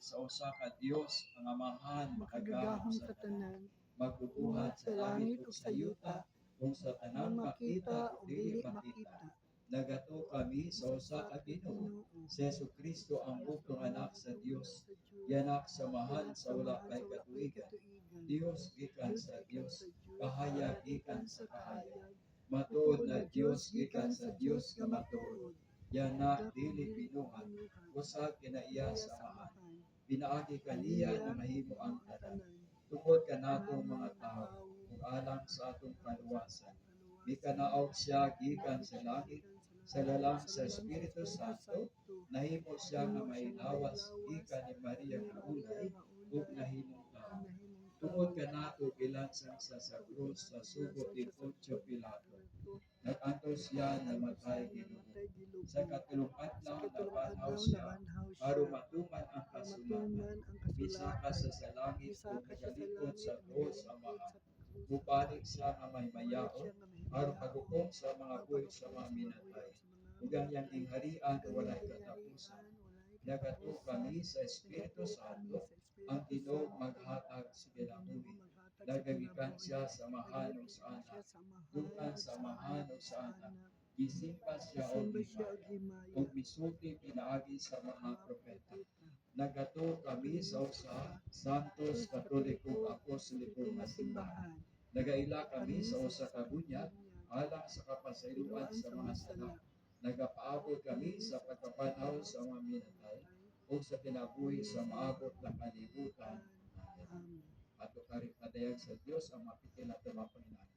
sa usa ka Dios ang Amahan makagagahom sa tanan, magbubuhat sa langit ug sa yuta, kung sa tanang makita o dili makita. Nagato kami sa usa ka Ginoo, si Jesucristo ang bugtong anak sa Dios, yanak samahan sa wala kay katuigan. Dios gikan sa Dios, kahayag gikan sa kahayag. Matuod na Dios gikan sa Dios nga matuod. Yanak dili binuhat, usa kinaiya samahan. Pinaagi kaniya na mahimo ang tanan. Tungod kanatong mga tao, ug alang sa atong kaluwasan. Mikanaog siya gikan sa langit, sa lalang sa Espiritu Santo, nahimo siya nga mailawas gikan ni Maria nga ulay, ug nahimong tao. Tungod kanato gilansang sa krus sa sugo ni Poncio Pilato. Nag-antos siya namatay ginugo. Sa katulong adlaw nabanhaw siya, aron matuman ang kasulatan. Bisaka sa langit ug nagalipod sa Dios Amahan. Mubalik siya nga may mayaon, aron paghukom sa mga buhi sa mga minatay. Ug ang iyang gingharian walay katapusan. Nagato kami sa Espiritu Santo, ang Ginoo maghatag sa kinabuhi. Nagagikan siya sa mahanong sa anak, dukan sa mahanong sa anak. Gisimba siya o gimaya, o misulti pinaagi sa mga propeta. Nagato kami sa usa, Santos Katolikong Apostolikong nga simbahan. Nagaila kami sa usa ka bunyag, alang sa kapasayloan sa mga sala. Nagapaabot kami sa pagkapanhaw sa mga minatay, o sa kinabuhi sa maabot ng kalibutan. Amen. Ato kari padayag sa Dios ang mapikil natin mga Panginoon.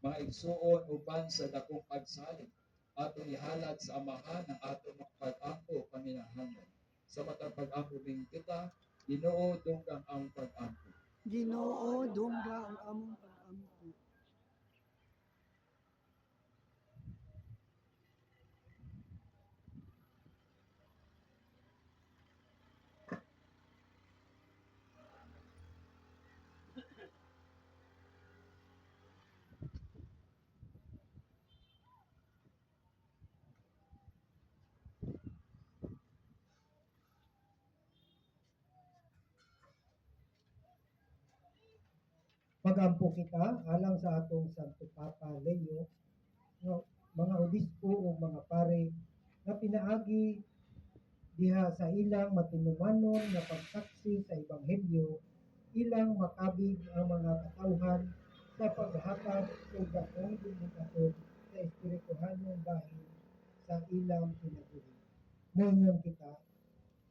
Mga igsuon uban sa dakong pagsalig, atong ihalad sa Amahan ang atong pag-ampo paminahangan. Sa matang pag-ampo ning kita, Ginoo dunggang ang pag-ampo. Ginoo dungga ang among pag-ampo. Pagampo kita alang sa atong Santo Papa Leo, mga obispo o mga pare na pinaagi diha sa ilang matinumanon na pagsaksi sa Ebanghelyo, ilang makabig ang mga katawhan sa paghatag o dakong dinigatod sa espirituhanong bahin sa ilang kinabuhi. Moingon kita,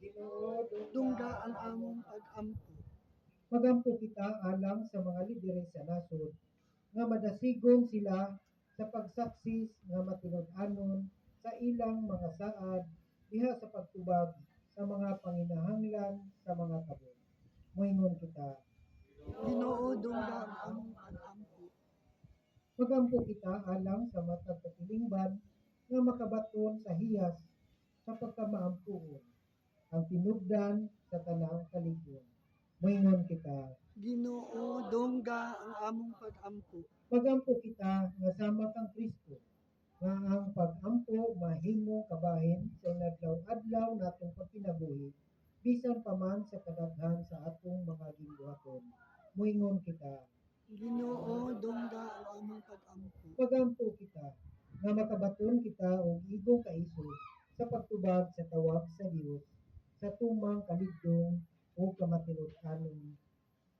Ginoo Dungga ang among pag-ampo. Magampo kita alang sa mga lidere sa nasod nga madasigon sila sa pagsaksis nga matinud-anon sa ilang mga saad diha sa pagtubag sa mga panginahanglan sa mga kabon. Moingon kita, Ginoo dungga ang among pag-ampo. magampo kita alang sa matag katilingban nga makabaton sa hiyas sa pagkamaampuon, ang tinubdan sa tanang kaligyon. Moingon kita, Ginoo dungga ang among pag-ampo. magampo kita nga sama kang Kristo, nga ang pag-ampo mahimo kabahin sa inadlaw-adlaw natong pagkinabuhi, bisan pa man sa kadaghan sa atong mga ginbuhaton. Moingon kita, Ginoo dungga ang among pag-ampo. magampo kita, nga makabaton kita og igong kaisog sa pagtubag sa tawag sa Dios, sa tumang kaligdong o kamatinud-anon.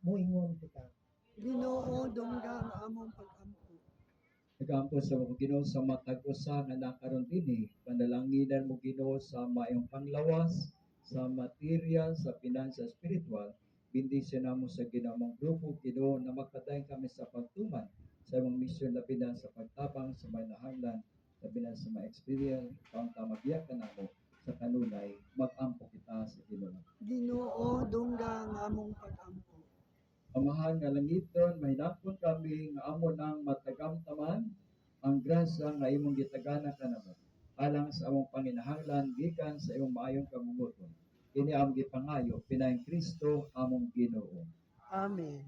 Moingon kita, Ginoo dungga ang among pag-ampo. Nagampo sa mga Ginoo sa matag usa nga nakaron dinhi, panalanginan mo Ginoo sa maayong panglawas, sa material, sa pinansa espiritual. Bendisyon namo sa ginamong grupo Ginoo na magpadayon kami sa pagtuman sa imong misyon labi na sa pagtabang sa may nahanglan, labi na sa mga experience, pang tamagiyak namo sa kanunay, mag-ampo kita sa Ginoo. Ginoo dungga ang among pag-ampo. Amahan nga langiton, mahinapon kami nga amo nang matagamtaman ang grasya nga imong gitagana kanamo alang sa among panginahanglan gikan sa imong maayong kabubuton. Kini ang gipangayo pinayong Kristo among Ginoo. Amen.